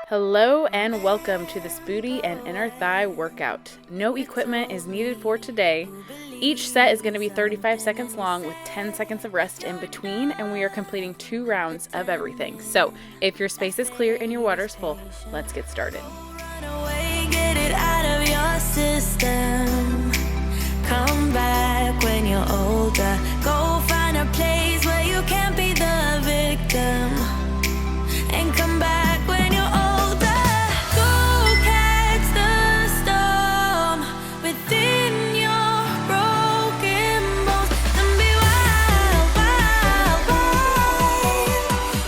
Hello and welcome to this booty and inner thigh workout. No equipment is needed for today. Each set is going to be 35 seconds long with 10 seconds of rest in between, and we are completing 2 rounds of everything. So if your space is clear and your water is full, let's get started. Get it out of your system. Come back when you're older. Go find a place where you can't be the victim. And come back when you're older. Go catch the storm within your broken bones. And be wild, wild, wild,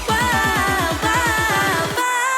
wild, wild, wild.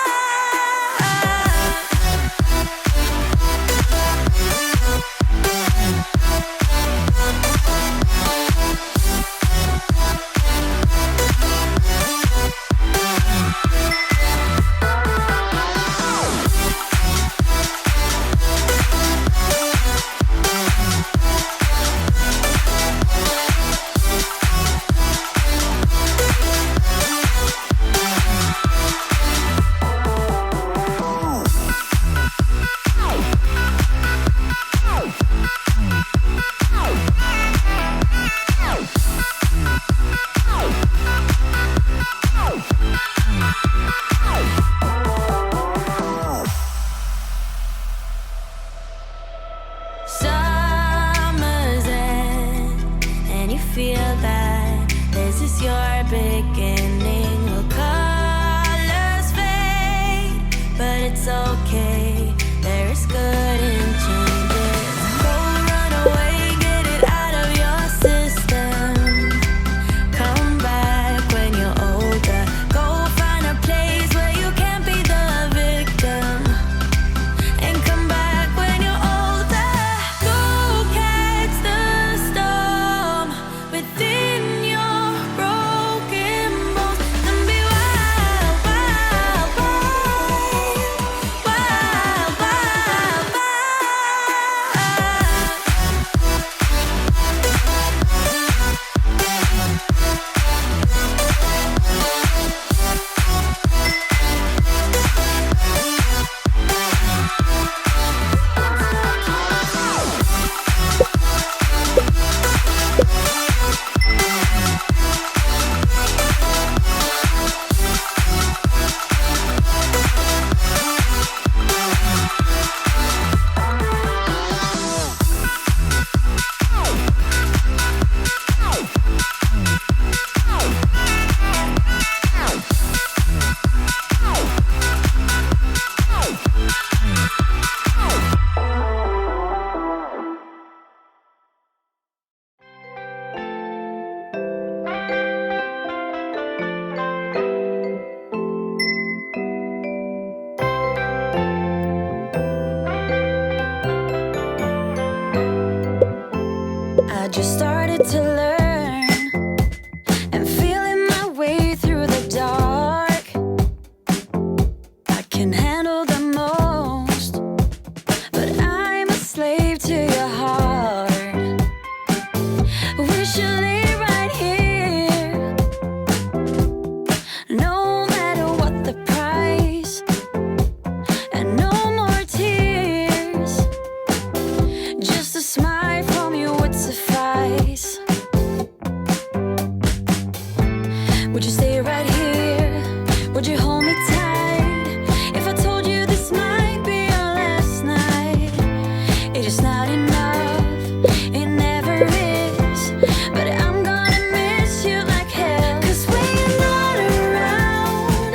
Summer's end, and you feel that this is your beginning. Well, colors fade, but it's okay. There is good in changes. Go run away, get it out of your system. Come back when you're older. Go find a place where you can't be the victim. And come back when you're older. Go catch the storm within your broken bones. And be wild, wild, wild, wild, wild, wild. I just started to learn and feeling my way through the dark. I can handle the most, but I'm a slave to your heart. We should lay right here, no matter what the price, and no more tears. Just a smile from you would suffice. Would you stay right here? Would you hold me tight? If I told you this might be our last night, it's just not enough. It never is. But I'm gonna miss you like hell. 'Cause when you're not around,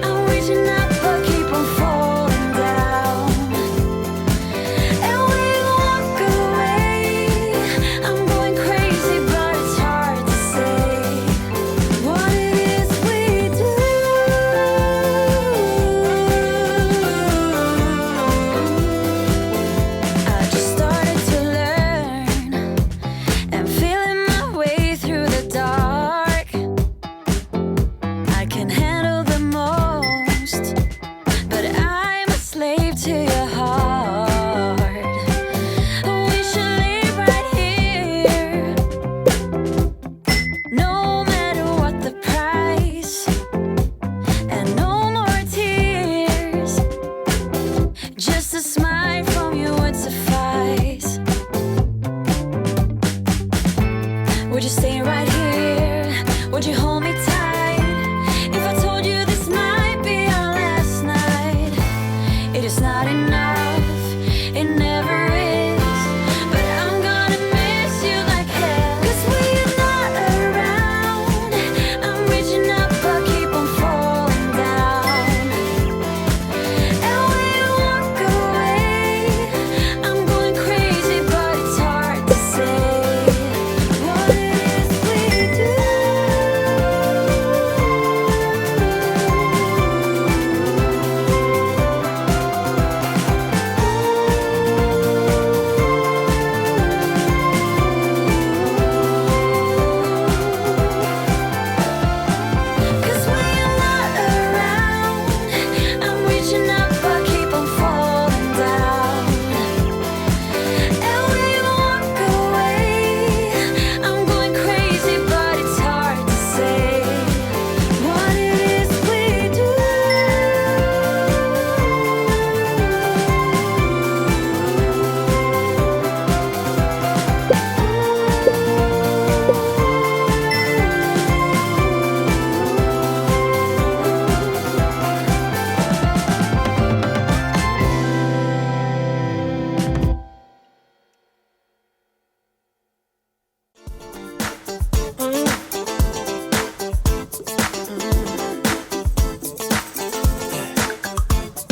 I'm reaching up but keep on falling down. And we walk away. I'm going crazy, but it's hard to say what it is we would you hold me tight? If I told you this might be our last night, it is not enough, it never is. But I'm gonna miss you like hell. 'Cause when you're not around, I'm reaching up but keep on falling down. And when you walk away, I'm going crazy but it's hard to say what it is we do. Cause when you're not around, I'm reaching up but keep on falling down. And when you walk away, I'm going crazy but it's hard to say what it is we do.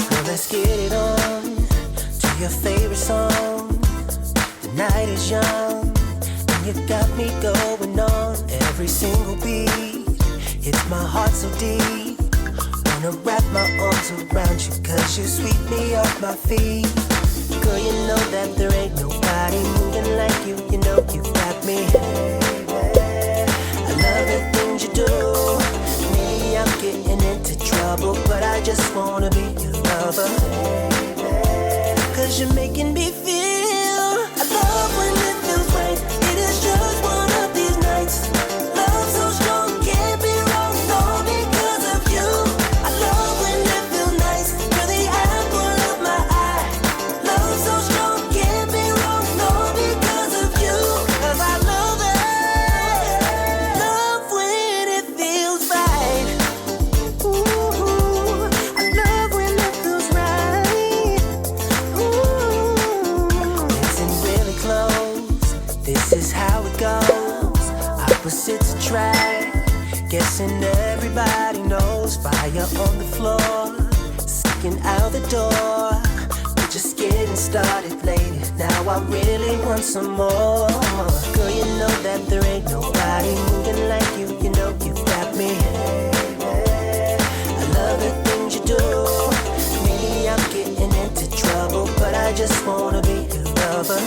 Well, let's get it on to your favorite song. The night is young, and you got me going on every single beat. Hits my heart so deep. Wanna wrap my arms around you, 'cause you sweep me off my feet. Girl, you know that there ain't nobody moving like you. You know you got me. I love the things you do. Maybe I'm getting into trouble, but I just wanna be your lover. 'Cause you're making me feel. I love when it feels right. It is just one of these nights. Love so strong, can't be wrong, all because of you. I love when it feels nice. You're the apple of my eye. Love so strong, can't be wrong, all because of you. 'Cause I love it. Love when it feels right. Ooh, I love when it feels right. Ooh, listen really close. This is how it goes. Opposites attract. Guessing everybody knows. Fire on the floor, sneaking out the door. We're just getting started, lady. Now I really want some more. Girl, you know that there ain't nobody moving like you. You know you got me. I love the things you do. Maybe I'm getting into trouble, but I just wanna be your lover.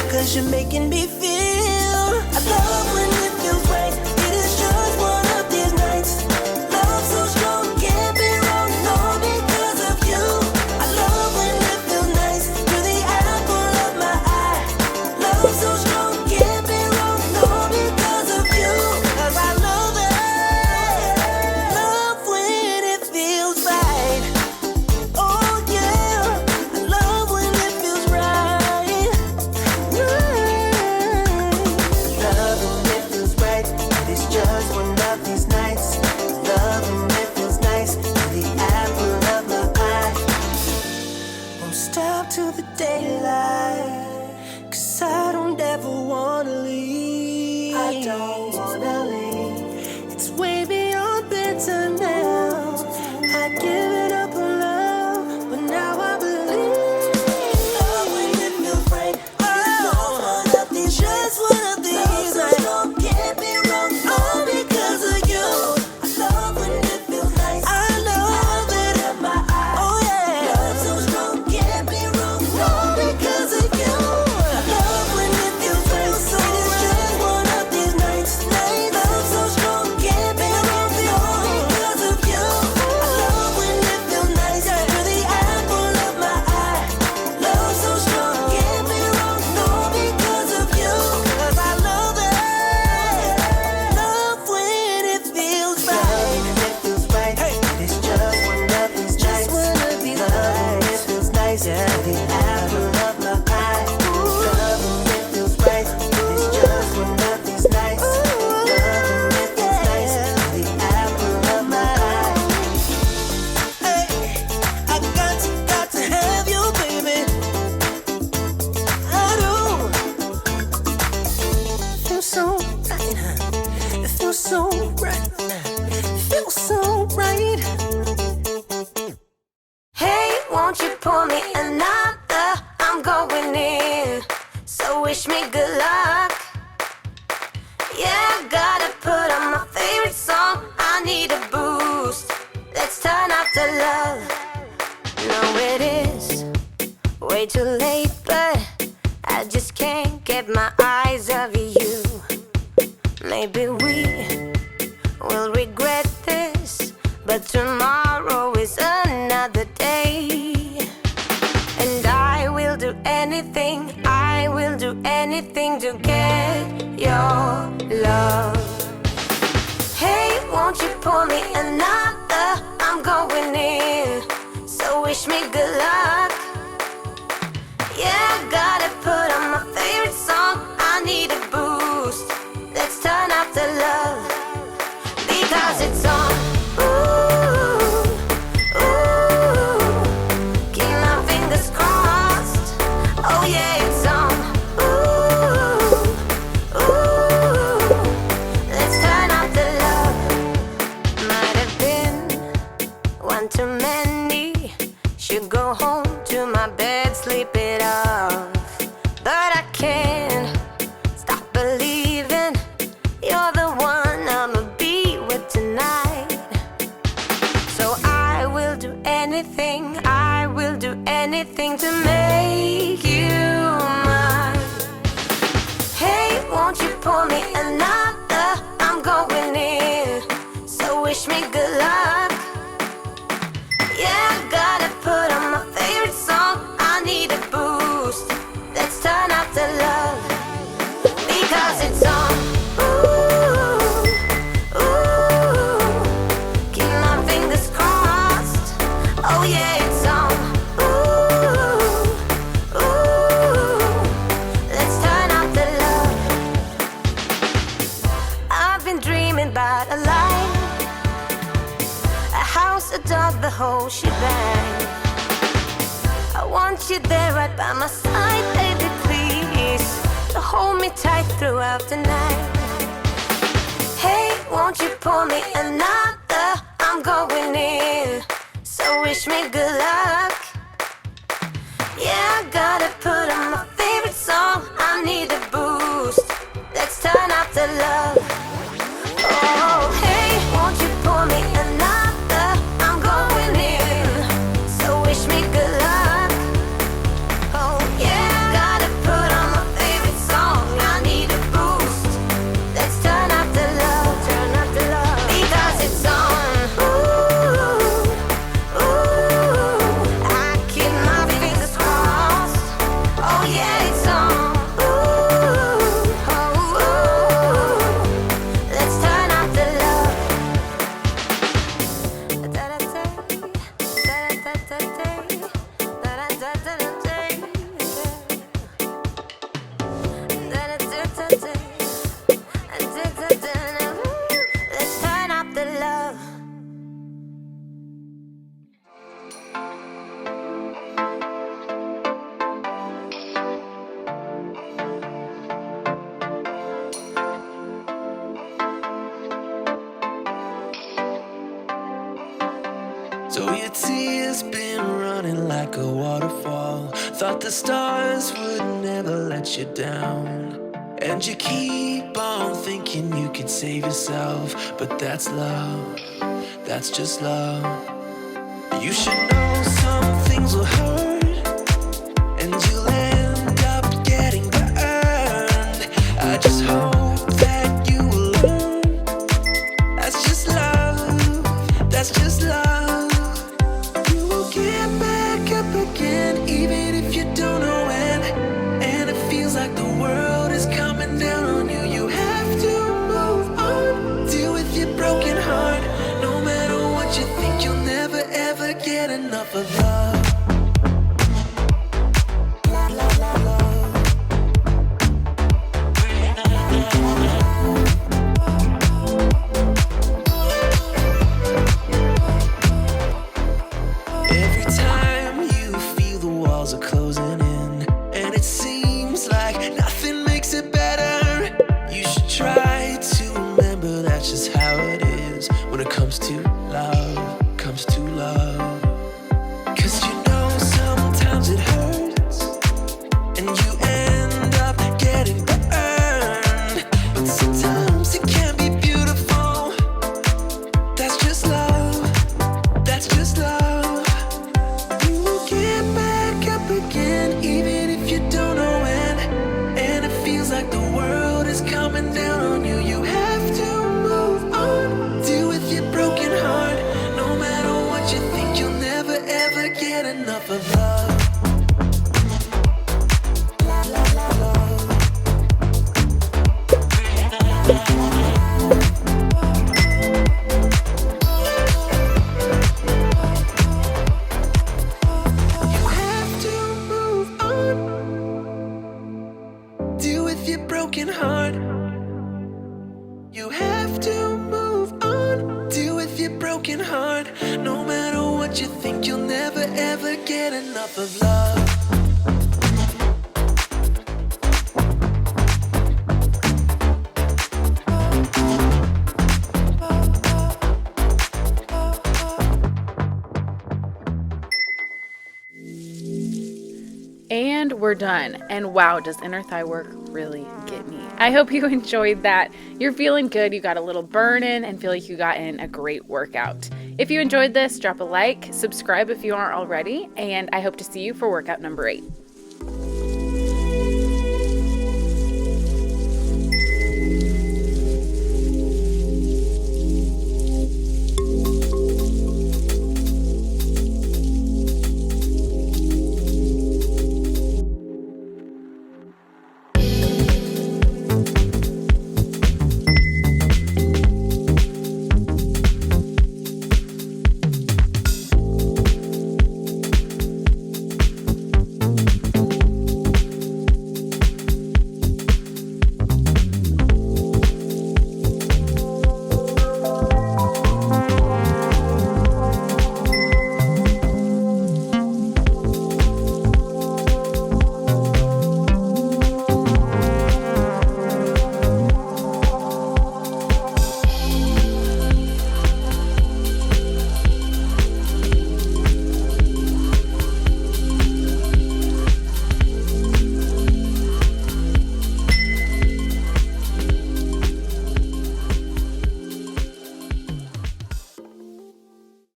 'Cause you're making me feel. I love when it feels right. It is just one of these nights. Love so strong, can't be wrong, all because of you. I love when it feels nice. You're the apple of my eye. Love so strong, can't be wrong, all because of you. 'Cause I love it. Love when it feels right. Oh yeah, I love when it feels right. Love when it feels right. It is just one of these nights. Love when it feels nice. You're the apple of my eye. Won't stop till the daylight. 'Cause I don't ever wanna leave. I don't wanna leave. It's way beyond better now. I give it up on love, but now I believe. Love when it feels right. Just one of these nights. Can't be wrong, all because of you. I love when it feels nice. I love it in my eyes. Oh yeah. Love so strong, can't be wrong, all because of you. I love when it feels right. So it is just one of these nights. Love so strong, can't be wrong, all because of feels so right. Feels so right. Hey, won't you pour me another? I'm going in, so wish me good luck. Yeah, gotta put on my favorite song. I need a boost. Let's turn up the love. No, it is way too late, but I just can't get my eyes off you. Maybe we will regret this, but tomorrow is another day. And I will do anything to get your love. Hey, won't you pour me another? I'm going in, so wish me good luck. Yeah, gotta put on my favorite song. I need a boost. Let's turn up the love, because it's on. Ooh, ooh, keep my fingers crossed. Oh yeah, it's on. Ooh, ooh, let's turn up the love. Might have been one too many. Should go home to my bed, sleep it off. But I can't stop believing you're the one I'ma be with tonight. So I will do anything to make you mine. Hey, won't you pour me another? I'm going in, so wish me good luck. Yeah, gotta put on my favorite song. I need a boost. Let's turn up the love, because it's on. Ooh, ooh, keep my fingers crossed. Oh yeah, it's on. Ooh, ooh, let's turn up the love. I've been dreaming about a life, a house, a dog, the whole shebang. I want you there right by my side, baby, please, to hold me tight throughout the night. Hey, won't you pour me another? I'm going in, so wish me good luck. Yeah, I gotta put on my favorite song. I need a boost. Let's turn up the love. Oh, hey, won't you pour me another? I'm going in, so wish me good luck. Oh yeah, gotta put on my favorite song. I need a boost. Let's turn up the love, because it's on. Ooh, ooh, I keep my fingers crossed. Oh yeah, it's on. Ooh, oh, ooh, let's turn up the love. Let's turn up the love. So your tears been running like a waterfall. Thought the stars would never let you down. And you keep on thinking you could save yourself, but that's love, that's just love. You should know some things will hurt, and you'll end up getting burned. I just hope that you will learn. That's just love, that's just love. You will get back up again, even if you don't know when. And it feels like the world is coming down on you. You have to move on, deal with your broken heart. No matter what you think, you'll never ever get enough of love. Every time you feel the walls are closing in, and it seems like nothing makes it better, you should try to remember that that's just how it is when it comes to love, comes to love. 'Cause you know sometimes it hurts and you end up getting burned, but sometimes it can be beautiful. That's just love, that's just love. You will get back up again even if you don't know when, and it feels like the world is coming down on you. You have to move on, deal with your broken heart. No matter what you think, you'll never ever get enough of love. You have to move on, deal with your broken heart. You have to move on, deal with your broken heart. No matter what you think, you'll never ever get enough of love. And we're done. And wow, does inner thigh work really get me. I hope you enjoyed that. You're feeling good, you got a little burn in, and feel like you got in a great workout. If you enjoyed this, drop a like, subscribe if you aren't already, and I hope to see you for workout number 8.